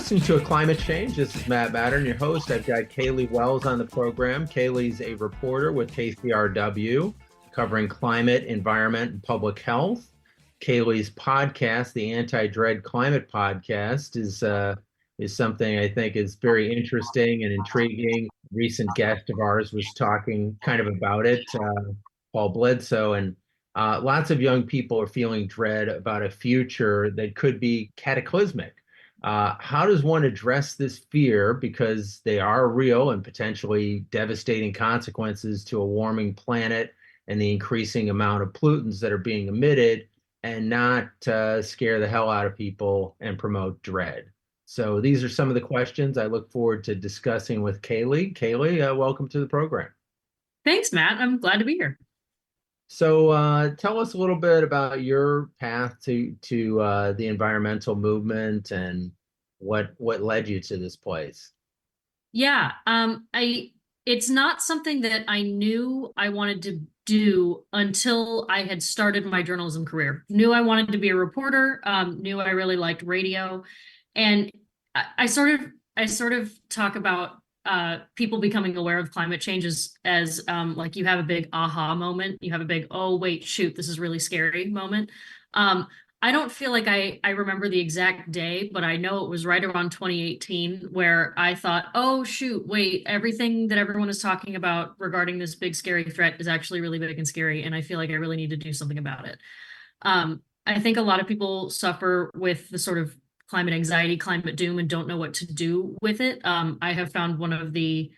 listening to A Climate Change. This is Matt Mattern, your host. I've got Kaylee Wells on the program. Kaylee's a reporter with KCRW covering climate, environment, and public health. Kaylee's podcast, the Anti-Dread Climate Podcast, is something I think is very interesting and intriguing. A recent guest of ours was talking kind of about it, Paul Bledsoe, and lots of young people are feeling dread about a future that could be cataclysmic. How does one address this fear? Because they are real and potentially devastating consequences to a warming planet and the increasing amount of pollutants that are being emitted, and not scare the hell out of people and promote dread. So these are some of the questions I look forward to discussing with Kaylee. Kaylee, welcome to the program. Thanks, Matt. I'm glad to be here. So tell us a little bit about your path to the environmental movement and what led you to this place. Yeah, it's not something that I knew I wanted to do until I had started my journalism career. Knew I wanted to be a reporter, knew I really liked radio. And I sort of talk about people becoming aware of climate change as like you have a big aha moment, you have a big, oh wait, shoot, this is really scary moment. I don't feel like I remember the exact day, but I know it was right around 2018 where I thought, oh shoot, wait, everything that everyone is talking about regarding this big scary threat is actually really big and scary, and I feel like I really need to do something about it. I think a lot of people suffer with the sort of climate anxiety, climate doom, and don't know what to do with it. I have found one of the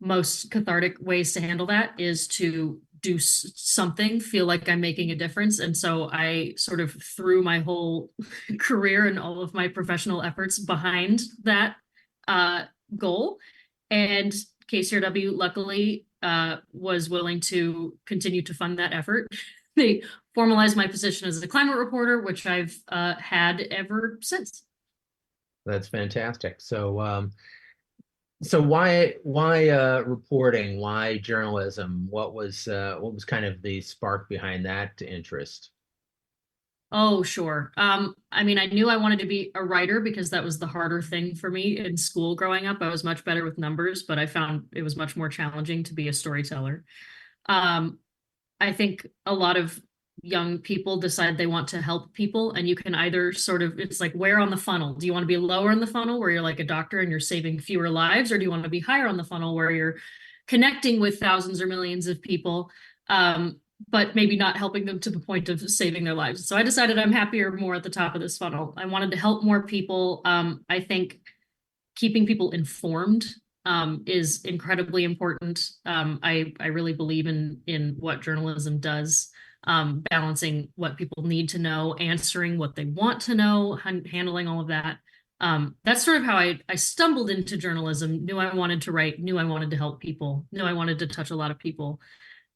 most cathartic ways to handle that is to do something, feel like I'm making a difference. And so I sort of threw my whole career and all of my professional efforts behind that goal. And KCRW luckily was willing to continue to fund that effort. They formalized my position as a climate reporter, which I've had ever since. That's fantastic. So why reporting? Why journalism? What was kind of the spark behind that interest? Oh, sure. I mean, I knew I wanted to be a writer because that was the harder thing for me in school growing up. I was much better with numbers, but I found it was much more challenging to be a storyteller. I think a lot of young people decide they want to help people, and you can either sort of, it's like, where on the funnel? Do you want to be lower in the funnel where you're like a doctor and you're saving fewer lives, or do you want to be higher on the funnel where you're connecting with thousands or millions of people, but maybe not helping them to the point of saving their lives? So I decided I'm happier more at the top of this funnel. I wanted to help more people. I think keeping people informed is incredibly important. I really believe in what journalism does, balancing what people need to know, answering what they want to know, handling all of that. That's sort of how I stumbled into journalism, knew I wanted to write, knew I wanted to help people, knew I wanted to touch a lot of people.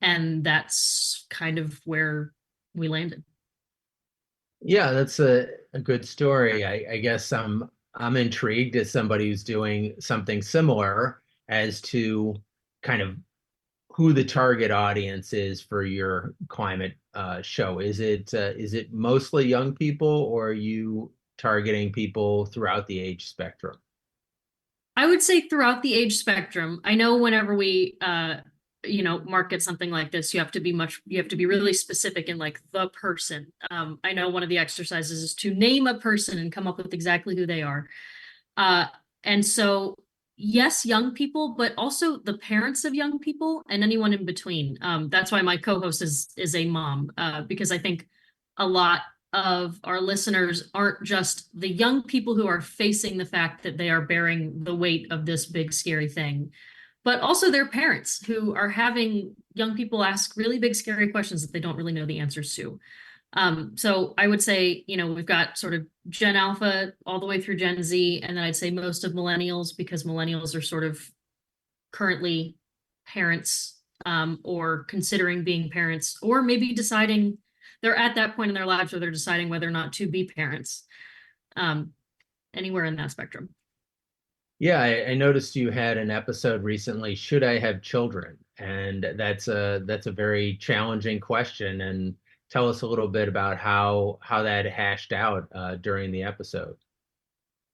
And that's kind of where we landed. Yeah, that's a good story. I guess I'm intrigued as somebody who's doing something similar as to kind of who the target audience is for your climate show. Is it mostly young people, or are you targeting people throughout the age spectrum? I would say throughout the age spectrum. I know whenever we market something like this, you have to be really specific in like the person. I know one of the exercises is to name a person and come up with exactly who they are. And so yes, young people, but also the parents of young people and anyone in between. That's why my co-host is a mom, because I think a lot of our listeners aren't just the young people who are facing the fact that they are bearing the weight of this big, scary thing, but also their parents who are having young people ask really big, scary questions that they don't really know the answers to. So I would say, we've got sort of Gen Alpha all the way through Gen Z, and then I'd say most of millennials, because millennials are sort of currently parents, or considering being parents, or maybe deciding they're at that point in their lives where they're deciding whether or not to be parents, anywhere in that spectrum. Yeah, I noticed you had an episode recently, Should I Have Children? And that's a very challenging question. And tell us a little bit about how that hashed out during the episode.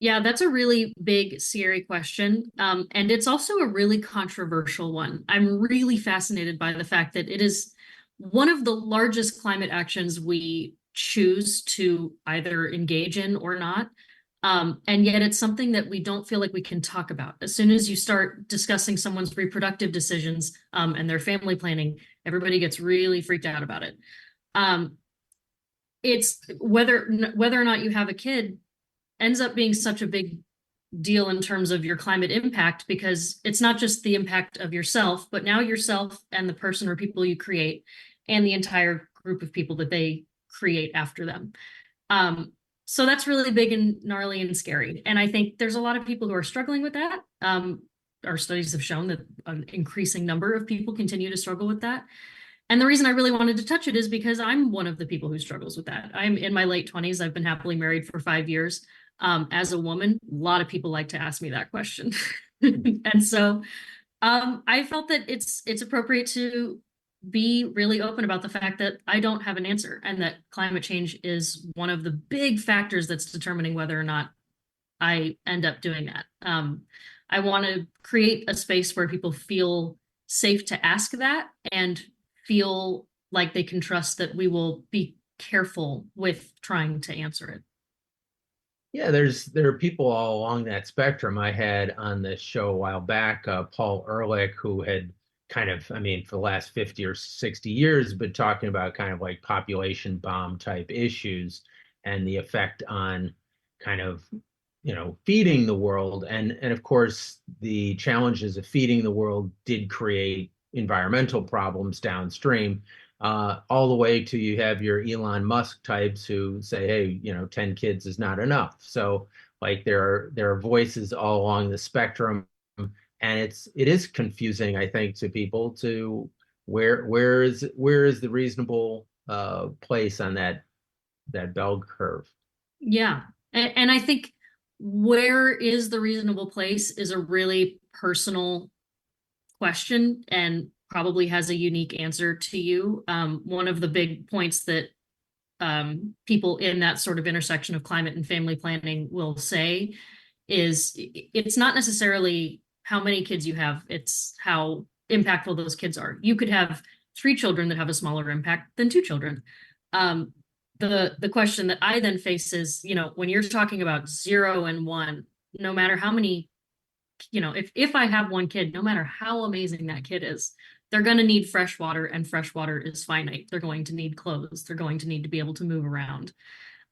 Yeah, that's a really big, scary question. And it's also a really controversial one. I'm really fascinated by the fact that it is one of the largest climate actions we choose to either engage in or not. And yet it's something that we don't feel like we can talk about. As soon as you start discussing someone's reproductive decisions, and their family planning, everybody gets really freaked out about it. Um, it's whether or not you have a kid ends up being such a big deal in terms of your climate impact, because it's not just the impact of yourself, but now yourself and the person or people you create and the entire group of people that they create after them. So that's really big and gnarly and scary. And I think there's a lot of people who are struggling with that. Our studies have shown that an increasing number of people continue to struggle with that. And the reason I really wanted to touch it is because I'm one of the people who struggles with that. I'm in my late 20s. I've been happily married for 5 years. As a woman, a lot of people like to ask me that question. And so I felt that it's appropriate to be really open about the fact that I don't have an answer, and that climate change is one of the big factors that's determining whether or not I end up doing that. I want to create a space where people feel safe to ask that and feel like they can trust that we will be careful with trying to answer it. Yeah, there are people all along that spectrum. I had on this show a while back, Paul Ehrlich, who had kind of, I mean, for the last 50 or 60 years, been talking about kind of like population bomb type issues and the effect on kind of, feeding the world. And of course, the challenges of feeding the world did create environmental problems downstream, all the way to you have your Elon Musk types who say, hey, 10 kids is not enough. So like there are voices all along the spectrum, and it is confusing, I think, to people to where is the reasonable place on that bell curve. Yeah. And I think where is the reasonable place is a really personal question and probably has a unique answer to you. One of the big points that people in that sort of intersection of climate and family planning will say is it's not necessarily how many kids you have, it's how impactful those kids are. You could have 3 children that have a smaller impact than 2 children. The question that I then face is, when you're talking about 0 and 1, no matter how many, if I have 1 kid, no matter how amazing that kid is, they're going to need fresh water, and fresh water is finite. They're going to need clothes. They're going to need to be able to move around.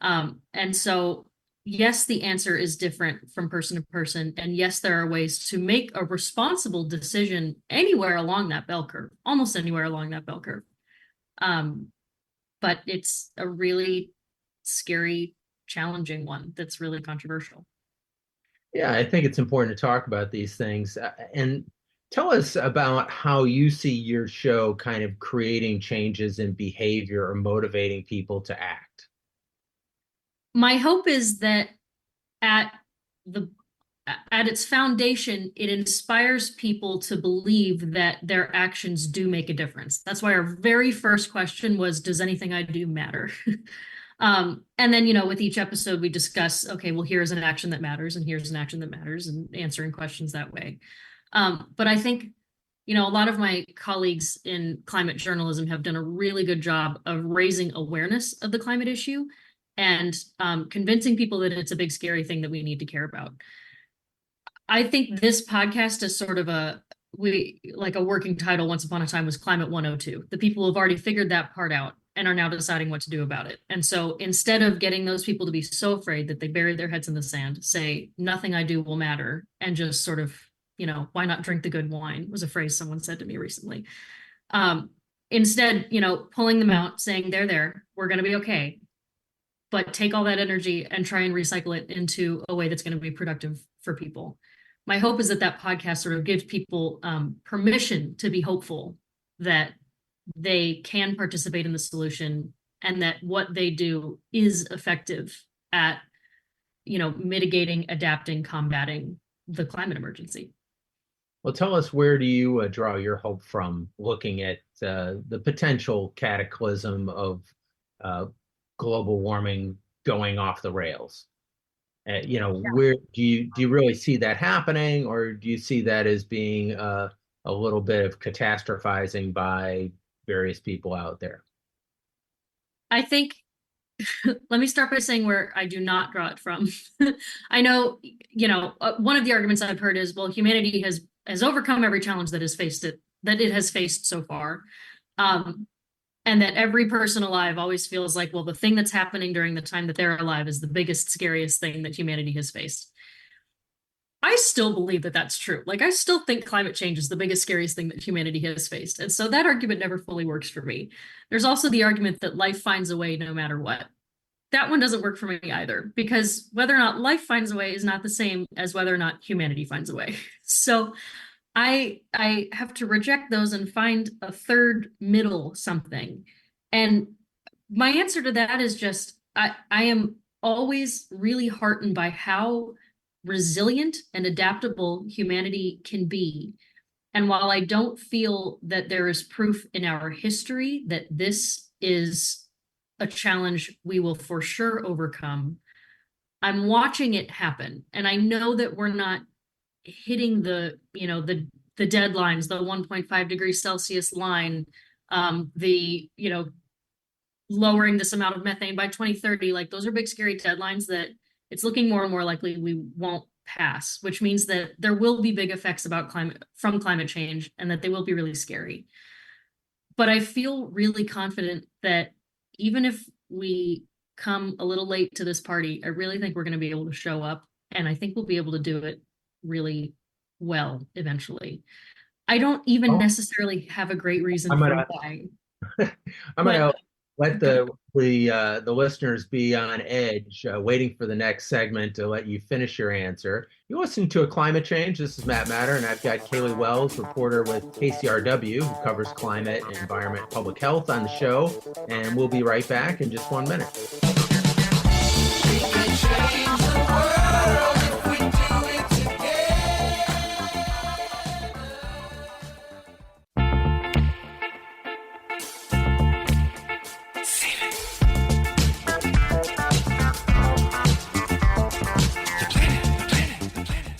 And so, yes, the answer is different from person to person. And yes, there are ways to make a responsible decision anywhere along that bell curve, almost anywhere along that bell curve. But it's a really scary, challenging one that's really controversial. Yeah, I think it's important to talk about these things. And tell us about how you see your show kind of creating changes in behavior or motivating people to act. My hope is that at the at its foundation, it inspires people to believe that their actions do make a difference. That's why our very first question was, does anything I do matter? And then, with each episode, we discuss, okay, well, here's an action that matters, and here's an action that matters, and answering questions that way. But I think, a lot of my colleagues in climate journalism have done a really good job of raising awareness of the climate issue and convincing people that it's a big, scary thing that we need to care about. I think this podcast is sort of a working title once upon a time was Climate 102. The people have already figured that part out and are now deciding what to do about it. And so instead of getting those people to be so afraid that they bury their heads in the sand, say, nothing I do will matter, and just sort of, why not drink the good wine, was a phrase someone said to me recently. Instead, pulling them out, saying, they're there, we're going to be okay. But take all that energy and try and recycle it into a way that's going to be productive for people. My hope is that that podcast sort of gives people permission to be hopeful that they can participate in the solution, and that what they do is effective at, mitigating, adapting, combating the climate emergency. Well, tell us, where do you draw your hope from, looking at the potential cataclysm of global warming going off the rails? Where do you really see that happening, or do you see that as being a little bit of catastrophizing by various people out there? I think let me start by saying where I do not draw it from. I know, one of the arguments I've heard is, well, humanity has overcome every challenge that it has faced so far. Um, and that every person alive always feels like, well, the thing that's happening during the time that they're alive is the biggest, scariest thing that humanity has faced. I still believe that that's true. Like, I still think climate change is the biggest, scariest thing that humanity has faced. And so that argument never fully works for me. There's also the argument that life finds a way no matter what. That one doesn't work for me either, because whether or not life finds a way is not the same as whether or not humanity finds a way. So I have to reject those and find a third middle something. And my answer to that is just I am always really heartened by how resilient and adaptable humanity can be. And while I don't feel that there is proof in our history that this is a challenge we will for sure overcome, I'm watching it happen. And I know that we're not hitting the deadlines, the 1.5 degrees Celsius line, the lowering this amount of methane by 2030. Like, those are big scary deadlines that it's looking more and more likely we won't pass, which means that there will be big effects from climate change, and that they will be really scary. But I feel really confident that even if we come a little late to this party, I really think we're going to be able to show up, and I think we'll be able to do it really well eventually. I don't even Oh, necessarily have a great reason I'm for gonna why, I'm but gonna let the listeners be on edge, waiting for the next segment to let you finish your answer. You listen to a climate change. This is Matt Matter, and I've got Kaylee Wells, reporter with KCRW, who covers climate, environment, public health on the show. And we'll be right back in just 1 minute. We can change the world if we do it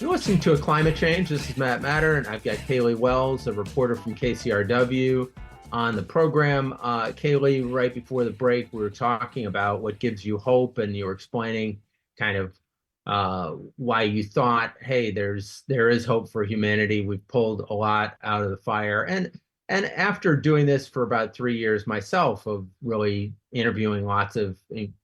You're listening to a climate change. This is Matt Matter, and I've got Kaylee Wells, a reporter from KCRW, on the program. Kaylee, right before the break, we were talking about what gives you hope, and you were explaining kind of why you thought, hey, there is hope for humanity. We've pulled a lot out of the fire, and after doing this for about 3 years myself, of really interviewing lots of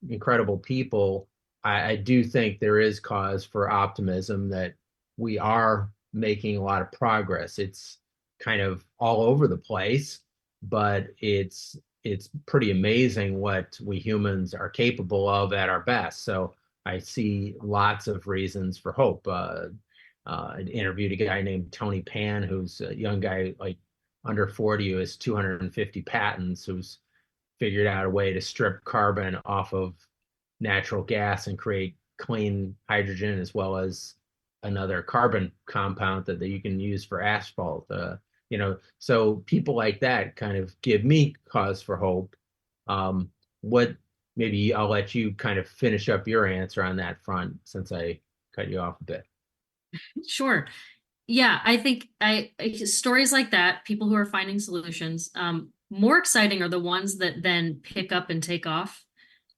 incredible people, I do think there is cause for optimism that we are making a lot of progress. It's kind of all over the place, but it's pretty amazing what we humans are capable of at our best. So I see lots of reasons for hope. I interviewed a guy named Tony Pan, who's a young guy, like under 40, who has 250 patents, who's figured out a way to strip carbon off of natural gas and create clean hydrogen, as well as another carbon compound that you can use for asphalt. So people like that kind of give me cause for hope. What Maybe I'll let you kind of finish up your answer on that front, since I cut you off a bit. sure. Yeah, I think stories like that, people who are finding solutions, more exciting are the ones that then pick up and take off.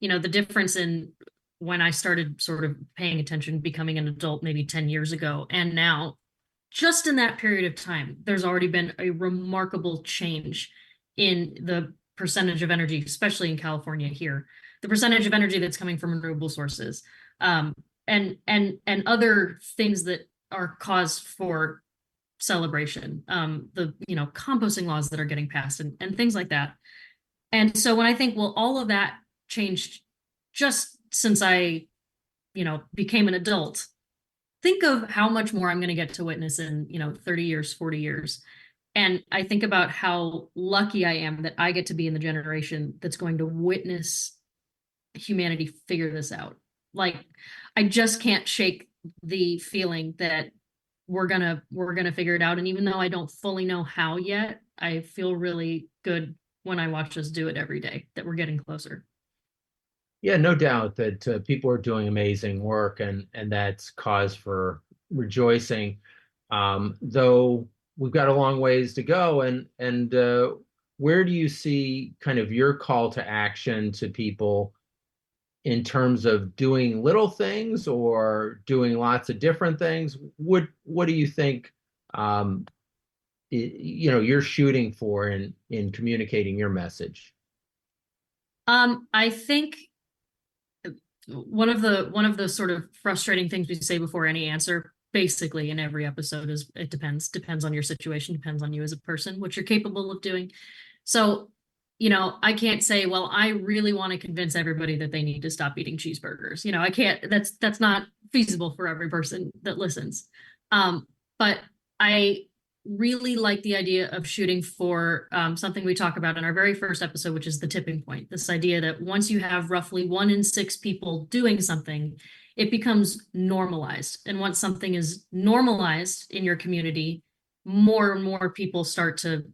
The difference in when I started sort of paying attention, becoming an adult maybe 10 years ago, and now, just in that period of time, there's already been a remarkable change in the percentage of energy, especially in California here, the percentage of energy that's coming from renewable sources, and other things that are cause for celebration, the composting laws that are getting passed, and things like that. And so when I think, well, all of that changed just since I became an adult, think of how much more I'm going to get to witness in 30 years, 40 years. And I think about how lucky I am that I get to be in the generation that's going to witness humanity figure this out. Like, I just can't shake the feeling that we're gonna figure it out. And even though I don't fully know how yet, I feel really good when I watch us do it every day, that we're getting closer. Yeah, no doubt that people are doing amazing work, and that's cause for rejoicing. Though we've got a long ways to go, and where do you see kind of your call to action to people in terms of doing little things or doing lots of different things? What do you think you're shooting for in communicating your message? I think one of the sort of frustrating things we say before any answer, basically in every episode, is it depends on your situation, depends on you as a person, what you're capable of doing. So, I can't say, well, I really want to convince everybody that they need to stop eating cheeseburgers. I can't, that's not feasible for every person that listens. But I really like the idea of shooting for something we talk about in our very first episode, which is the tipping point. This idea that once you have roughly 1 in 6 people doing something, it becomes normalized. And once something is normalized in your community, more and more people start to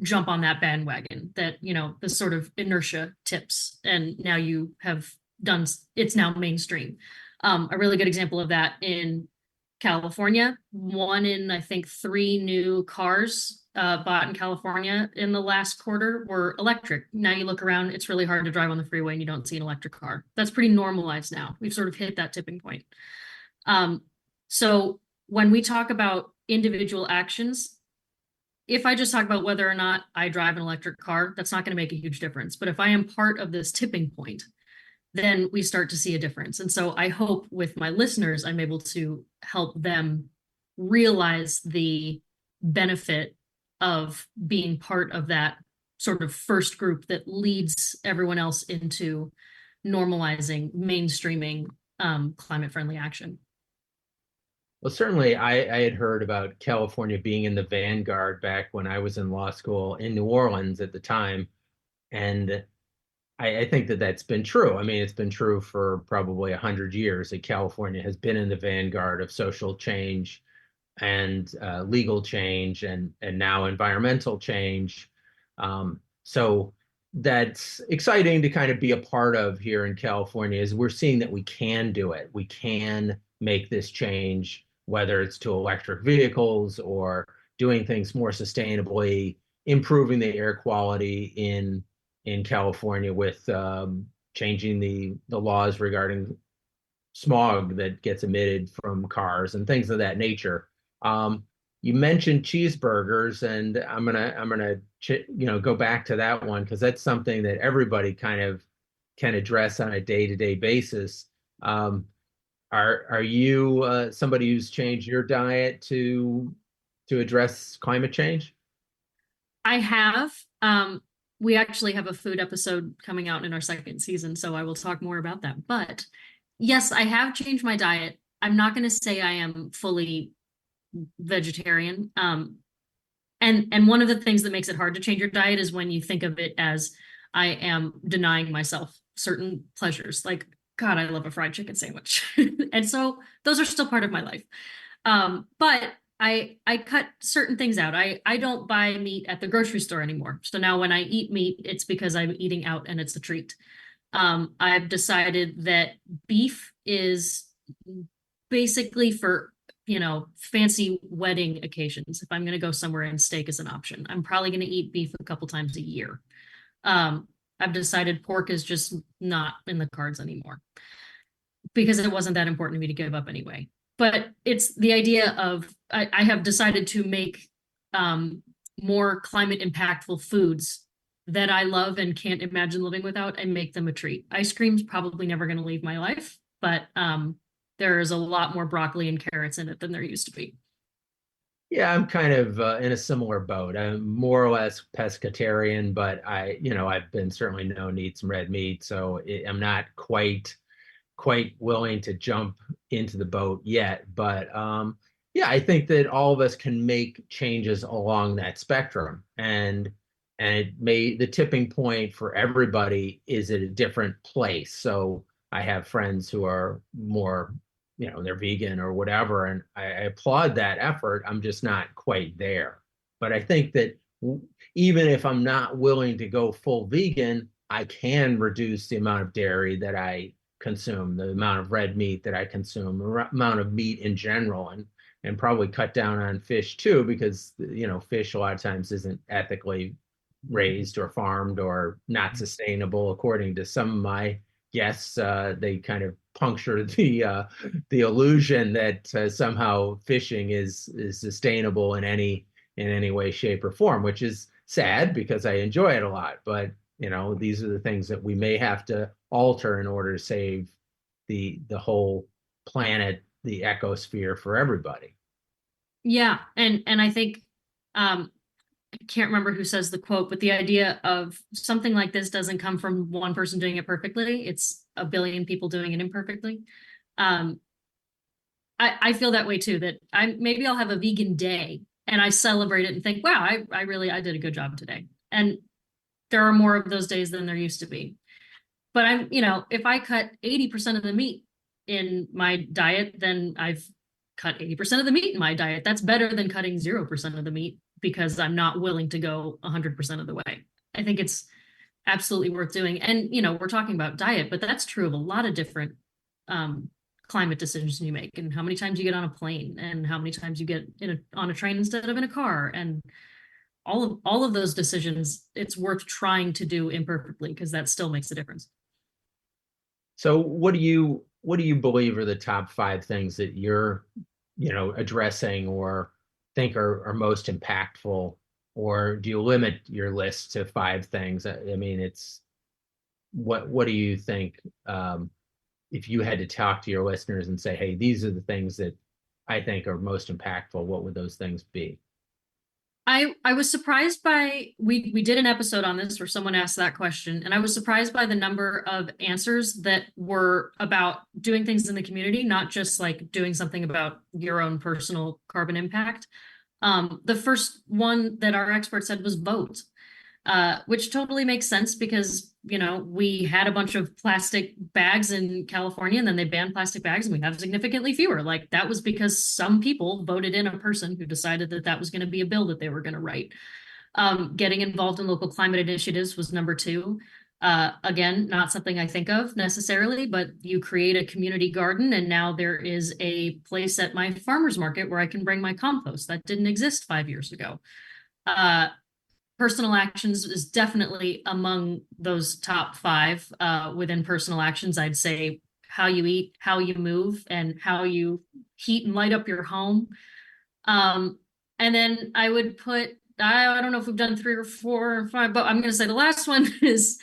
jump on that bandwagon, that the sort of inertia tips, and now you have done, it's now mainstream. A really good example of that in California, 1 in, I think, 3 new cars bought in California in the last quarter were electric. Now you look around, it's really hard to drive on the freeway and you don't see an electric car. That's pretty normalized now. We've sort of hit that tipping point. So when we talk about individual actions, if I just talk about whether or not I drive an electric car, that's not going to make a huge difference. But if I am part of this tipping point, then we start to see a difference. And so I hope with my listeners, I'm able to help them realize the benefit of being part of that sort of first group that leads everyone else into normalizing, mainstreaming climate-friendly action. Well, certainly I had heard about California being in the vanguard back when I was in law school in New Orleans at the time. And I think that that's been true. I mean, it's been true for probably 100 years that California has been in the vanguard of social change and legal change and now environmental change. So that's exciting to kind of be a part of here in California, is we're seeing that we can do it. We can make this change, whether it's to electric vehicles or doing things more sustainably, improving the air quality in California with changing the laws regarding smog that gets emitted from cars and things of that nature. You mentioned cheeseburgers, and I'm gonna go back to that one because that's something that everybody kind of can address on a day-to-day basis. Are you somebody who's changed your diet to address climate change? I have. We actually have a food episode coming out in our 2nd season, so I will talk more about that. But yes, I have changed my diet. I'm not going to say I am fully vegetarian. And one of the things that makes it hard to change your diet is when you think of it as I am denying myself certain pleasures. Like, God, I love a fried chicken sandwich. And so those are still part of my life. But I cut certain things out. I don't buy meat at the grocery store anymore. So now when I eat meat, it's because I'm eating out and it's a treat. I've decided that beef is basically for, fancy wedding occasions. If I'm going to go somewhere and steak is an option, I'm probably going to eat beef a couple times a year. I've decided pork is just not in the cards anymore because it wasn't that important to me to give up anyway. But it's the idea of I have decided to make more climate impactful foods that I love and can't imagine living without, and make them a treat. Ice cream's probably never going to leave my life, but there's a lot more broccoli and carrots in it than there used to be. Yeah, I'm kind of in a similar boat. I'm more or less pescatarian, but I've been certainly known to eat some red meat, so I'm not quite willing to jump into the boat yet. But yeah, I think that all of us can make changes along that spectrum, and the tipping point for everybody is at a different place. So I have friends who are more, they're vegan or whatever, and I applaud that effort. I'm just not quite there. But I think that even if I'm not willing to go full vegan, I can reduce the amount of dairy that I consume, the amount of red meat that I consume, the amount of meat in general, and probably cut down on fish too, because fish a lot of times isn't ethically raised or farmed or not sustainable, according to some of my guests. They kind of puncture the illusion that somehow fishing is sustainable in any way, shape, or form, which is sad because I enjoy it a lot. But these are the things that we may have to alter in order to save the whole planet, the ecosphere for everybody. Yeah, and I think I can't remember who says the quote, but the idea of something like this doesn't come from one person doing it perfectly. It's a billion people doing it imperfectly. I feel that way too, that maybe I'll have a vegan day and I celebrate it and think, wow, I did a good job today. And there are more of those days than there used to be. But if I cut 80% of the meat in my diet, then I've cut 80% of the meat in my diet. That's better than cutting 0% of the meat because I'm not willing to go 100% of the way. I think it's absolutely worth doing. And, we're talking about diet, but that's true of a lot of different climate decisions you make, and how many times you get on a plane, and how many times you get on a train instead of in a car, and all of those decisions. It's worth trying to do imperfectly because that still makes a difference. So what do you believe are the top 5 things that you're addressing or think are most impactful, or do you limit your list to 5 things? I mean, it's what do you think, if you had to talk to your listeners and say, hey, these are the things that I think are most impactful, what would those things be? I was surprised by, we did an episode on this where someone asked that question, and I was surprised by the number of answers that were about doing things in the community, not just like doing something about your own personal carbon impact. The first one that our expert said was vote, which totally makes sense because, we had a bunch of plastic bags in California, and then they banned plastic bags, and we have significantly fewer. Like, that was because some people voted in a person who decided that that was going to be a bill that they were going to write. Getting involved in local climate initiatives was number 2. Again, not something I think of necessarily, but you create a community garden, and now there is a place at my farmer's market where I can bring my compost. That didn't exist 5 years ago. Personal actions is definitely among those top 5. Within personal actions, I'd say how you eat, how you move, and how you heat and light up your home. And then I would put, I don't know if we've done 3 or 4 or 5, but I'm going to say the last one is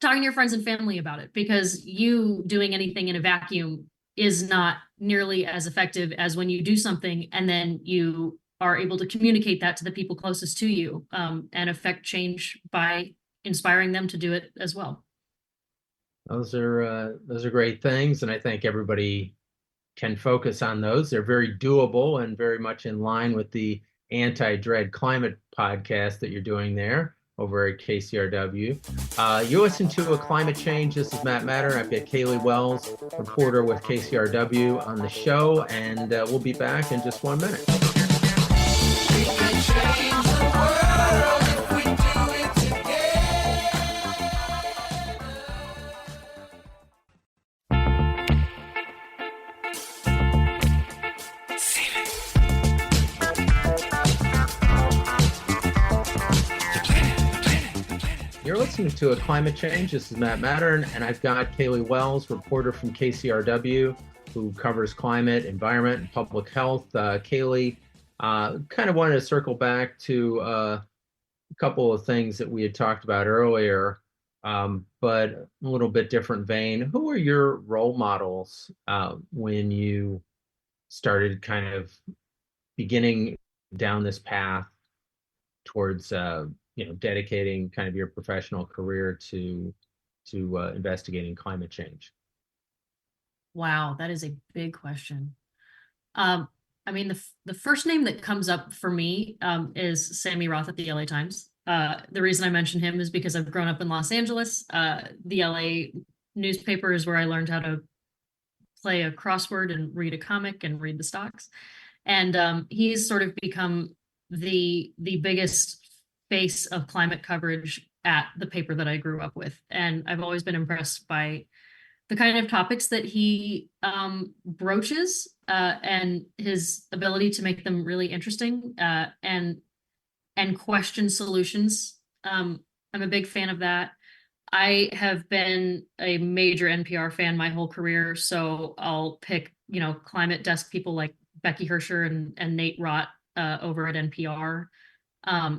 talking to your friends and family about it, because you doing anything in a vacuum is not nearly as effective as when you do something and then you are able to communicate that to the people closest to you, and affect change by inspiring them to do it as well. Those are great things, and I think everybody can focus on those. They're very doable and very much in line with the Anti-Dread Climate podcast that you're doing there over at KCRW. You listen to A Climate Change. This is Matt Matter. I've got Kaylee Wells, reporter with KCRW, on the show, and we'll be back in just 1 minute. We can change the world if we do it together. You're listening to A Climate Change. This is Matt Mattern, and I've got Kaylee Wells, reporter from KCRW, who covers climate, environment, and public health. Kaylee, kind of wanted to circle back to a couple of things that we had talked about earlier, but a little bit different vein. Who are your role models when you started kind of beginning down this path towards dedicating kind of your professional career to investigating climate change? Wow, that is a big question. I mean, the first name that comes up for me is Sammy Roth at the LA Times. The reason I mention him is because I've grown up in Los Angeles. The LA newspaper is where I learned how to play a crossword and read a comic and read the stocks. And he's sort of become the biggest face of climate coverage at the paper that I grew up with. And I've always been impressed by the kind of topics that he broaches and his ability to make them really interesting and question solutions. I'm a big fan of that. I have been a major NPR fan my whole career, so I'll pick, climate desk people like Becky Hersher and Nate Rott over at NPR.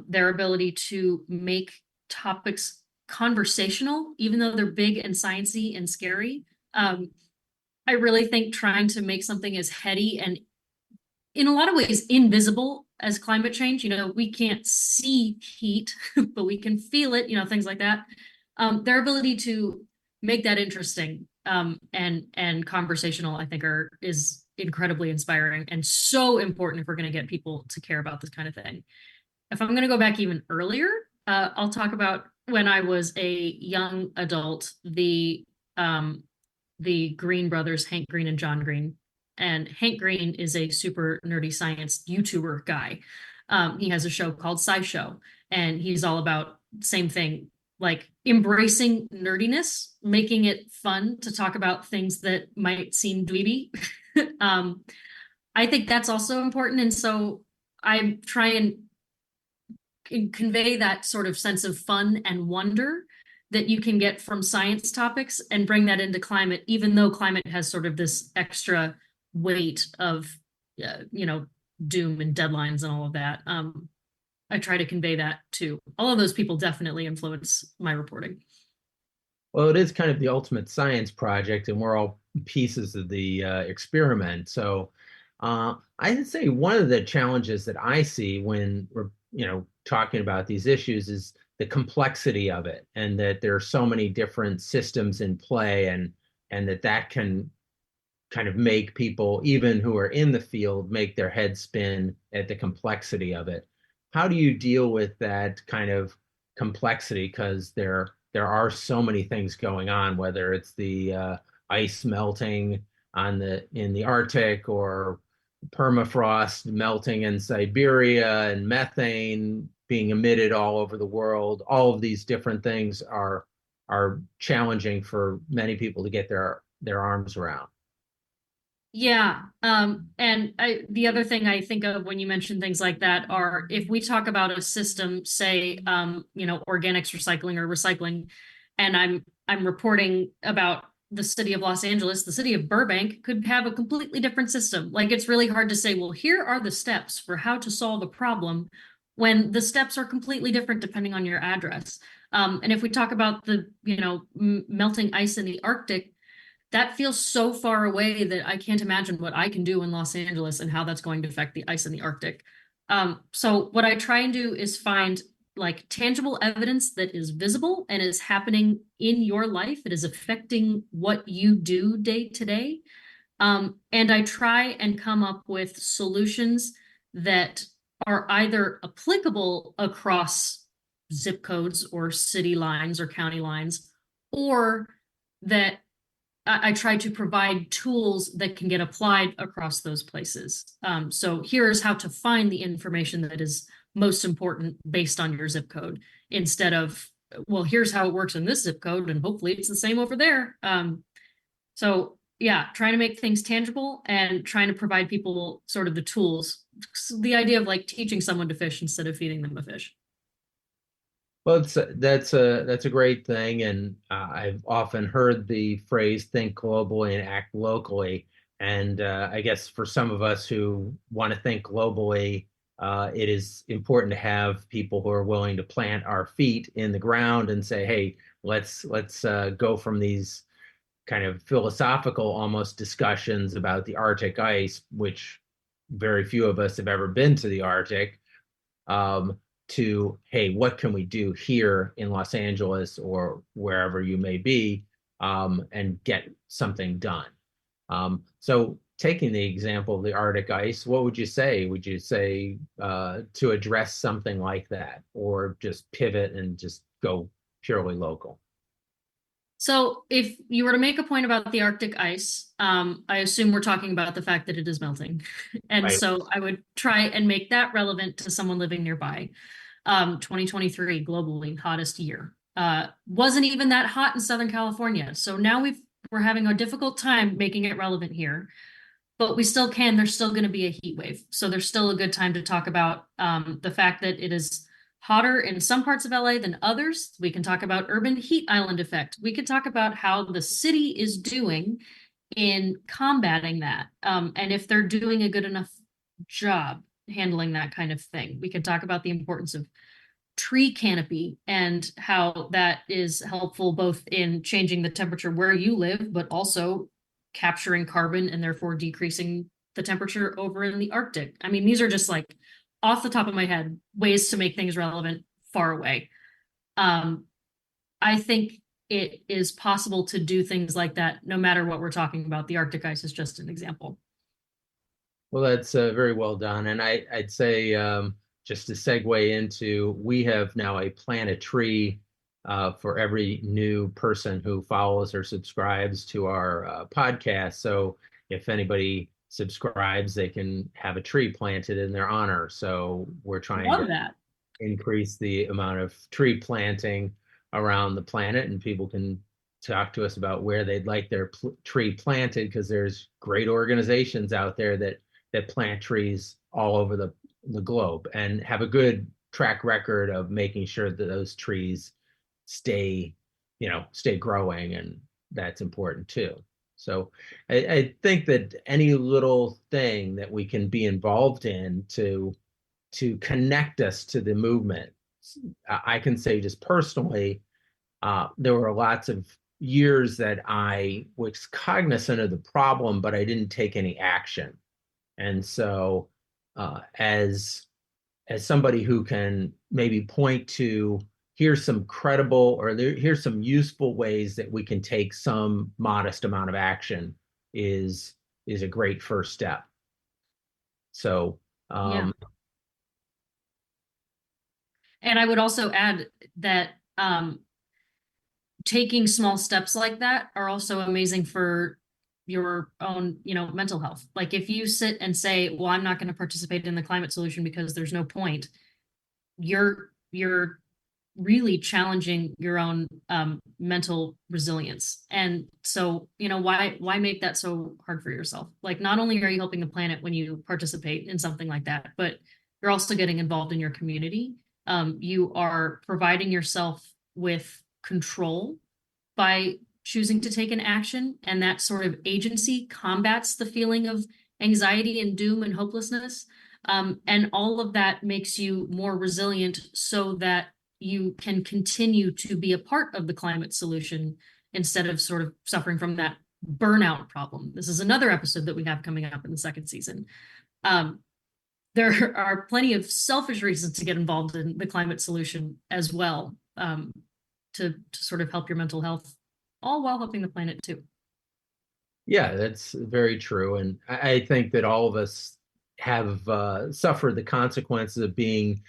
Their ability to make topics conversational, even though they're big and sciencey and scary. I really think trying to make something as heady and in a lot of ways invisible as climate change, we can't see heat, but we can feel it, things like that. Their ability to make that interesting and conversational, I think is incredibly inspiring and so important if we're going to get people to care about this kind of thing. If I'm going to go back even earlier, I'll talk about when I was a young adult, the Green brothers, Hank Green and John Green. And Hank Green is a super nerdy science YouTuber guy. He has a show called SciShow, and he's all about same thing, like embracing nerdiness, making it fun to talk about things that might seem dweeby. I think that's also important. And so I try and convey that sort of sense of fun and wonder that you can get from science topics and bring that into climate, even though climate has sort of this extra weight of, doom and deadlines and all of that. I try to convey that too. All of those people definitely influence my reporting. Well, it is kind of the ultimate science project, and we're all pieces of the experiment. So I'd say one of the challenges that I see when we're, talking about these issues is the complexity of it, and that there are so many different systems in play, and that can kind of make people, even who are in the field, make their head spin at the complexity of it. How do you deal with that kind of complexity? Because there are so many things going on, whether it's the ice melting in the Arctic, or permafrost melting in Siberia, and methane being emitted all over the world. All of these different things are challenging for many people to get their arms around. Yeah. And the other thing I think of when you mention things like that are if we talk about a system, say, organics recycling or recycling, and I'm reporting about the city of Los Angeles, the city of Burbank could have a completely different system. Like, it's really hard to say, well, here are the steps for how to solve a problem when the steps are completely different depending on your address. And if we talk about the, melting ice in the Arctic, that feels so far away that I can't imagine what I can do in Los Angeles and how that's going to affect the ice in the Arctic. So what I try and do is find like tangible evidence that is visible and is happening in your life. It is affecting what you do day to day. And I try and come up with solutions that are either applicable across zip codes or city lines or county lines, or that I try to provide tools that can get applied across those places. So here's how to find the information that is most important based on your zip code, instead of, well, here's how it works in this zip code, and hopefully it's the same over there. So yeah, trying to make things tangible and trying to provide people sort of the tools. The idea of like teaching someone to fish instead of feeding them a fish. Well, that's a great thing, and I've often heard the phrase "think globally and act locally." And I guess for some of us who want to think globally, it is important to have people who are willing to plant our feet in the ground and say, "Hey, let's go from these kind of philosophical almost discussions about the Arctic ice, which very few of us have ever been to the Arctic." To, hey, what can we do here in Los Angeles or wherever you may be, and get something done. So taking the example of the Arctic ice, what would you say? Would you say to address something like that, or just pivot and just go purely local? So if you were to make a point about the Arctic ice, I assume we're talking about the fact that it is melting. And Right. so I would try and make that relevant to someone living nearby. 2023 globally hottest year. wasn't even that hot in Southern California. So now we're having a difficult time making it relevant here, but we still can. There's still going to be a heat wave. So there's still a good time to talk about the fact that it is hotter in some parts of LA than others. We can talk about urban heat island effect. We can talk about how the city is doing in combating that. And if they're doing a good enough job handling that kind of thing. We can talk about the importance of tree canopy and how that is helpful both in changing the temperature where you live, but also capturing carbon and therefore decreasing the temperature over in the Arctic. I mean, these are just like off the top of my head, ways to make things relevant far away. I think it is possible to do things like that no matter what we're talking about. The Arctic ice is just an example. Well, that's very well done. And I'd say, just to segue into, we have now a plant a tree for every new person who follows or subscribes to our podcast. So if anybody subscribes, they can have a tree planted in their honor. So we're trying Love to that. increase the amount of tree planting around the planet, and people can talk to us about where they'd like their tree planted, because there's great organizations out there that plant trees all over the globe and have a good track record of making sure that those trees stay growing, and that's important too. So I think that any little thing that we can be involved in to connect us to the movement. I can say just personally, there were lots of years that I was cognizant of the problem, but I didn't take any action. And so as somebody who can maybe point to, here's some credible, or here's some useful ways that we can take some modest amount of action, is a great first step. So Yeah. And I would also add that taking small steps like that are also amazing for your own, mental health. Like if you sit and say, well, I'm not going to participate in the climate solution because there's no point, you're really challenging your own mental resilience. And so, why make that so hard for yourself? Like, not only are you helping the planet when you participate in something like that, but you're also getting involved in your community. You are providing yourself with control by choosing to take an action, and that sort of agency combats the feeling of anxiety and doom and hopelessness. And all of that makes you more resilient so that you can continue to be a part of the climate solution instead of sort of suffering from that burnout problem. This is another episode that we have coming up in the second season. There are plenty of selfish reasons to get involved in the climate solution as well, to sort of help your mental health, all while helping the planet too. Yeah, that's very true. And I think that all of us have suffered the consequences of being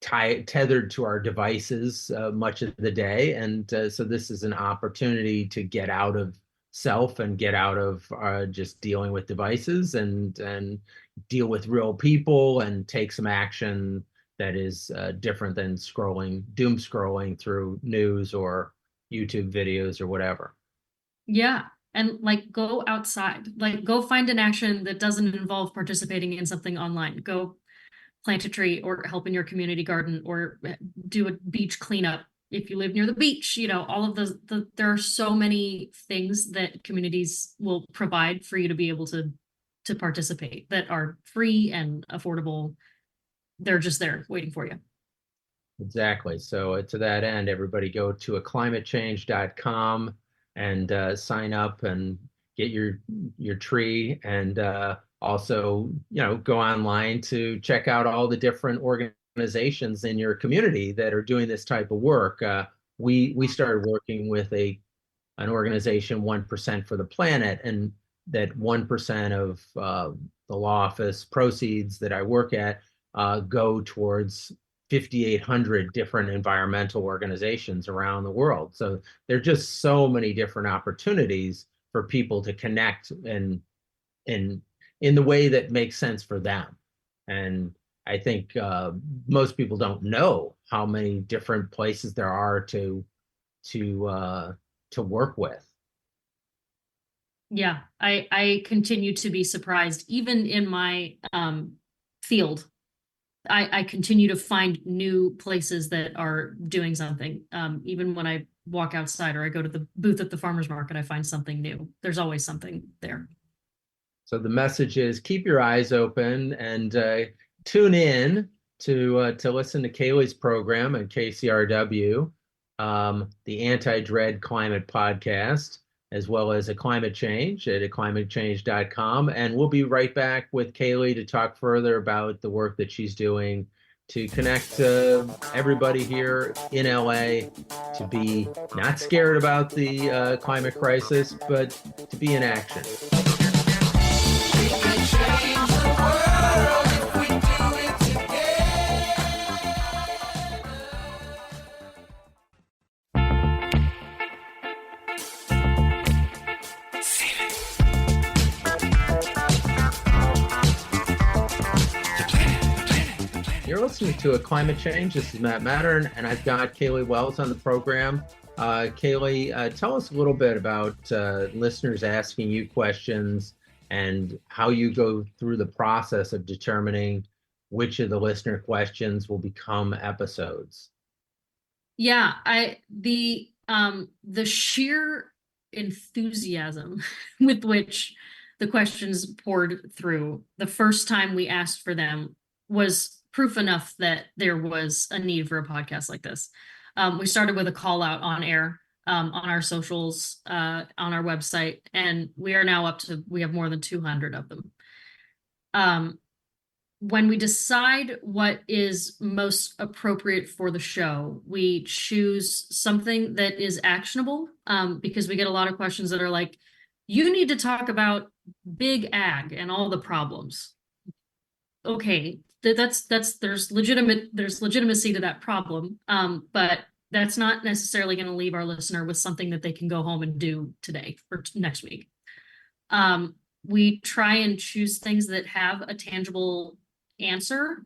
tethered to our devices much of the day. And so this is an opportunity to get out of self and get out of just dealing with devices, and deal with real people and take some action that is different than doom scrolling through news or YouTube videos or whatever. Yeah. And like, go outside, like go find an action that doesn't involve participating in something online. Go plant a tree or help in your community garden or do a beach cleanup if you live near the beach. All of there are so many things that communities will provide for you to be able to participate, that are free and affordable. They're just there waiting for you. Exactly. So to that end, everybody go to aclimatechange.com and sign up and get your tree, and also go online to check out all the different organizations in your community that are doing this type of work. We started working with an organization, 1% for the Planet, and that 1% of the law office proceeds that I work at go towards 5,800 different environmental organizations around the world. So there are just so many different opportunities for people to connect in the way that makes sense for them. And I think most people don't know how many different places there are to work with. Yeah, I continue to be surprised, even in my field. I continue to find new places that are doing something. Even when I walk outside or I go to the booth at the farmer's market, I find something new. There's always something there. So the message is keep your eyes open and tune in to listen to Kaylee's program at KCRW, the Anti-Dread Climate Podcast, as well as a climate change at climatechange.com. And we'll be right back with Kaylee to talk further about the work that she's doing to connect everybody here in LA to be not scared about the climate crisis, but to be in action. We can change the world if we do it together. You're listening to A Climate Change. This is Matt Mattern, and I've got Kaylee Wells on the program. Kaylee, tell us a little bit about listeners asking you questions and how you go through the process of determining which of the listener questions will become episodes. Yeah, the sheer enthusiasm with which the questions poured through the first time we asked for them was proof enough that there was a need for a podcast like this. We started with a call out on air, on our socials, on our website, and we are now we have more than 200 of them. When we decide what is most appropriate for the show, we choose something that is actionable, because we get a lot of questions that are like, you need to talk about big ag and all the problems. Okay, there's legitimacy to that problem, but that's not necessarily going to leave our listener with something that they can go home and do today or next week. We try and choose things that have a tangible answer.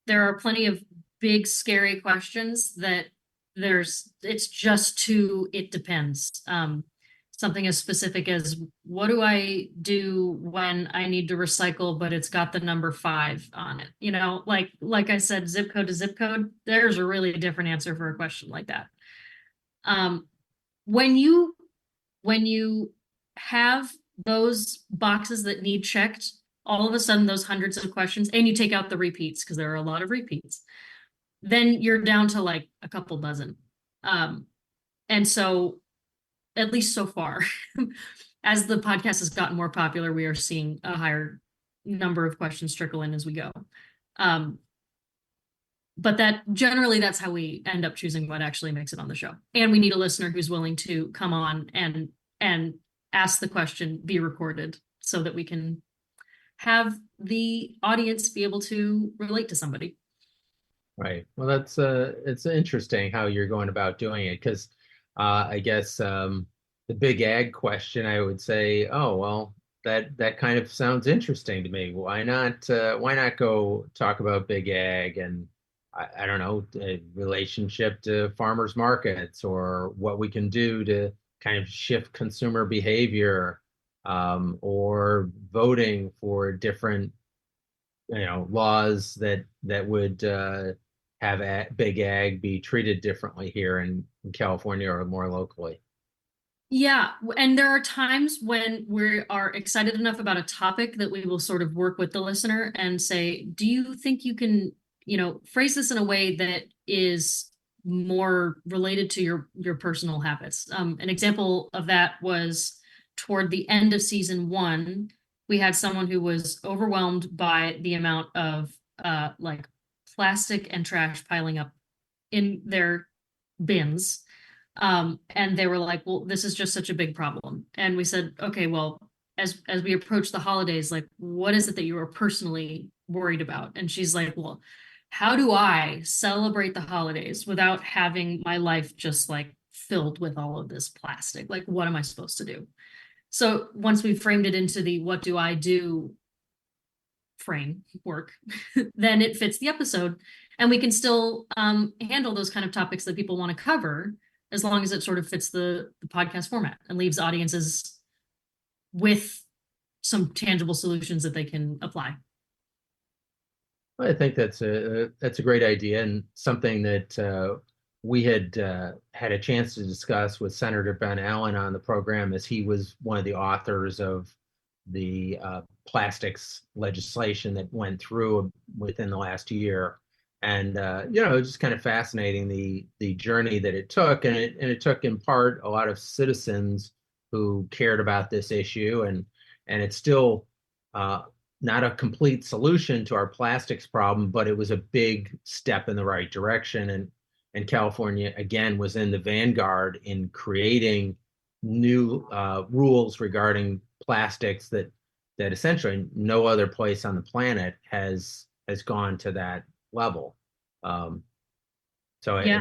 There are plenty of big, scary questions that it's just too, it depends. Something as specific as, what do I do when I need to recycle, but it's got the number 5 on it? You know, like I said, zip code to zip code, there's a really different answer for a question like that. When you have those boxes that need checked, all of a sudden those hundreds of questions, and you take out the repeats, because there are a lot of repeats, then you're down to like a couple dozen. And so, at least so far, as the podcast has gotten more popular, we are seeing a higher number of questions trickle in as we go. But that's how we end up choosing what actually makes it on the show. And we need a listener who's willing to come on and ask the question, be recorded, so that we can have the audience be able to relate to somebody. Right. Well, it's interesting how you're going about doing it, because I guess the big ag question, I would say, oh, well, that kind of sounds interesting to me. Why not go talk about big ag and I don't know, a relationship to farmers markets, or what we can do to kind of shift consumer behavior, or voting for different, laws that would have big ag be treated differently here in California or more locally. Yeah, and there are times when we are excited enough about a topic that we will sort of work with the listener and say, do you think you can, phrase this in a way that is more related to your personal habits? An example of that was toward the end of season 1, we had someone who was overwhelmed by the amount of like plastic and trash piling up in their bins. And they were like, well, this is just such a big problem. And we said, okay, well, as we approach the holidays, like, what is it that you are personally worried about? And she's like, well, how do I celebrate the holidays without having my life just like filled with all of this plastic? Like, what am I supposed to do? So once we framed it into the what do I do framework, then it fits the episode. And we can still handle those kind of topics that people want to cover as long as it sort of fits the podcast format and leaves audiences with some tangible solutions that they can apply. I think that's a great idea and something that we had had a chance to discuss with Senator Ben Allen on the program, as he was one of the authors of the plastics legislation that went through within the last year. And just kind of fascinating the journey that it took, and it took in part a lot of citizens who cared about this issue, and it's still not a complete solution to our plastics problem, but it was a big step in the right direction. And California, again, was in the vanguard in creating new rules regarding plastics that essentially no other place on the planet has gone to that level. Yeah.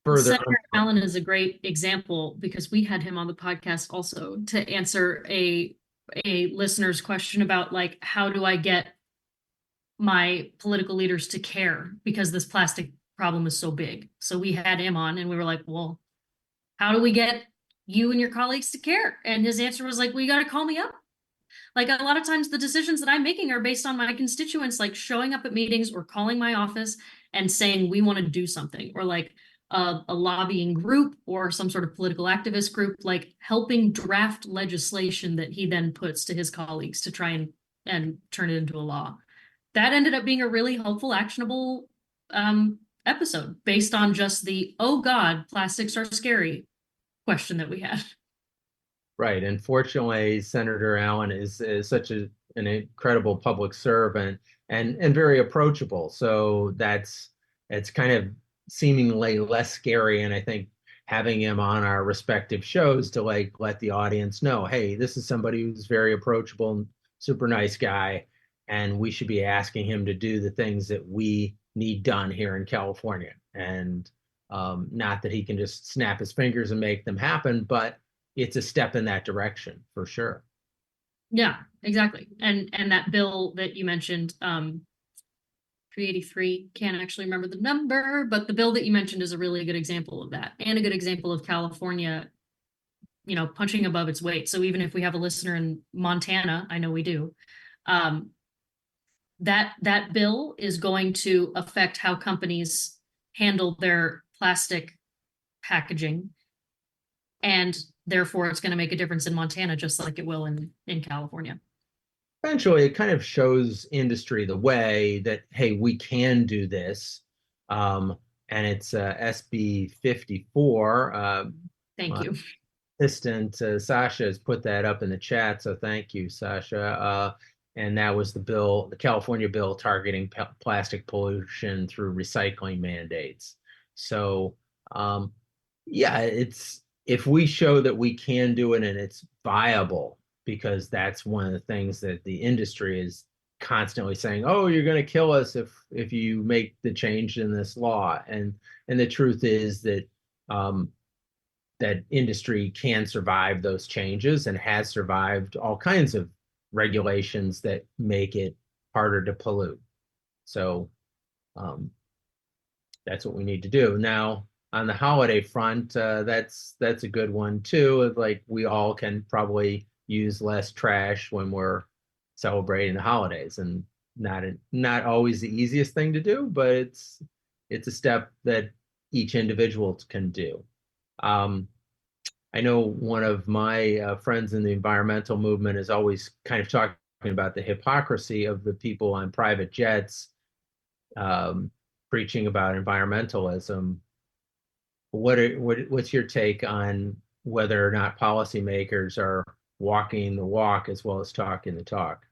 Further, Senator Allen is a great example because we had him on the podcast also to answer a listener's question about, like, how do I get my political leaders to care because this plastic problem is so big. So we had him on and we were like, well, how do we get you and your colleagues to care? And his answer was like, well, you got to call me up. Like, a lot of times the decisions that I'm making are based on my constituents, like showing up at meetings or calling my office and saying, we want to do something, or like a lobbying group or some sort of political activist group, like helping draft legislation that he then puts to his colleagues to try and turn it into a law. That ended up being a really helpful, actionable episode based on just the, oh God, plastics are scary question that we had. Right. And fortunately, Senator Allen is such an incredible public servant and very approachable. So it's kind of seemingly less scary. And I think having him on our respective shows to like let the audience know, hey, this is somebody who's very approachable and super nice guy, and we should be asking him to do the things that we need done here in California. And not that he can just snap his fingers and make them happen, but it's a step in that direction for sure. Yeah, exactly. And that bill that you mentioned, 383, can't actually remember the number, but the bill that you mentioned is a really good example of that, and a good example of California, punching above its weight. So even if we have a listener in Montana, I know we do, that bill is going to affect how companies handle their plastic packaging, and therefore it's going to make a difference in Montana just like it will in California. Eventually, it kind of shows industry the way that, hey, we can do this. And it's SB 54. Thank you. Assistant Sasha has put that up in the chat, so thank you, Sasha. And that was the California bill targeting plastic pollution through recycling mandates. So, it's, if we show that we can do it and it's viable, because that's one of the things that the industry is constantly saying, oh, you're going to kill us if you make the change in this law. And the truth is that that industry can survive those changes and has survived all kinds of regulations that make it harder to pollute. So that's what we need to do. Now, on the holiday front, that's a good one too. Like, we all can probably use less trash when we're celebrating the holidays, and not always the easiest thing to do, but it's a step that each individual can do. I know one of my friends in the environmental movement is always kind of talking about the hypocrisy of the people on private jets preaching about environmentalism. What's your take on whether or not policymakers are walking the walk as well as talking the talk?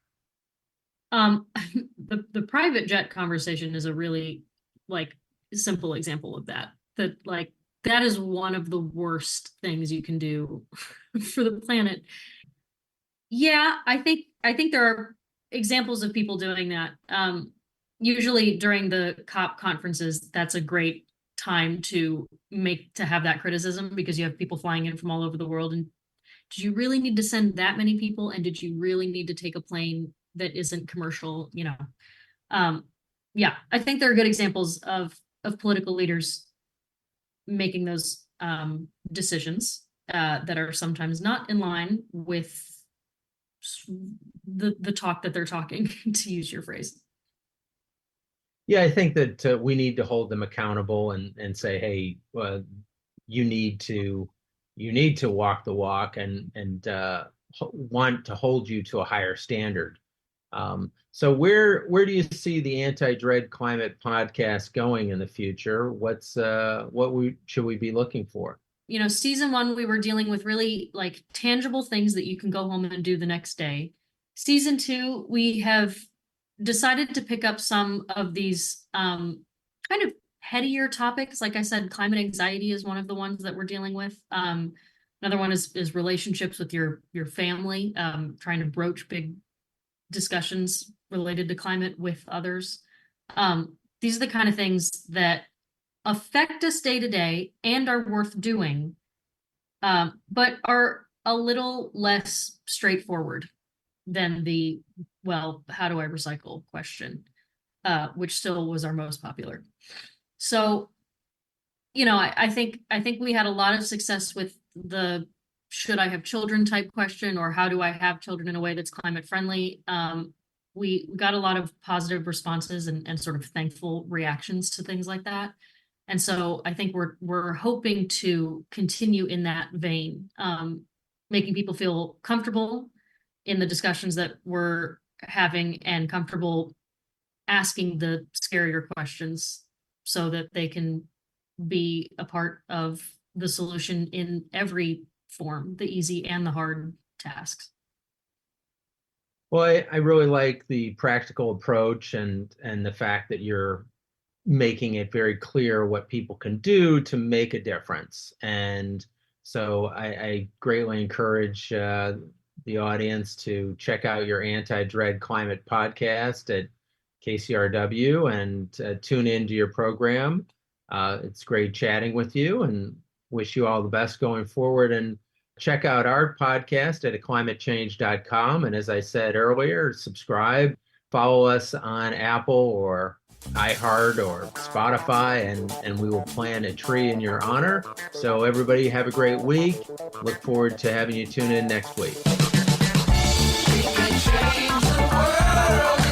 The private jet conversation is a really simple example of that. That is one of the worst things you can do for the planet. Yeah, I think there are examples of people doing that. Usually during the COP conferences, that's a great time to have that criticism, because you have people flying in from all over the world. And did you really need to send that many people? And did you really need to take a plane that isn't commercial, yeah, I think there are good examples of political leaders making those decisions that are sometimes not in line with the talk that they're talking, to use your phrase. Yeah, I think that we need to hold them accountable and say, hey, you need to walk the walk and want to hold you to a higher standard. So where do you see the Anti-Dread Climate podcast going in the future? What should we be looking for? Season 1, we were dealing with really like tangible things that you can go home and do the next day. Season 2, we have decided to pick up some of these kind of headier topics. Like I said, climate anxiety is one of the ones that we're dealing with. Another one is relationships with your family, trying to broach big discussions related to climate with others. These are the kind of things that affect us day to day and are worth doing, but are a little less straightforward than the, well, how do I recycle question, which still was our most popular. So, I think we had a lot of success with the should I have children type question, or how do I have children in a way that's climate friendly? We got a lot of positive responses and sort of thankful reactions to things like that. And so I think we're hoping to continue in that vein, making people feel comfortable in the discussions that we're having and comfortable asking the scarier questions so that they can be a part of the solution in every form, the easy and the hard tasks. Well, I really like the practical approach and the fact that you're making it very clear what people can do to make a difference. And so I greatly encourage the audience to check out your Anti-Dread Climate podcast at KCRW and tune into your program. It's great chatting with you and wish you all the best going forward. And check out our podcast at climatechange.com. And as I said earlier, subscribe, follow us on Apple or iHeart or Spotify, and we will plant a tree in your honor. So everybody have a great week. Look forward to having you tune in next week. We can change the world.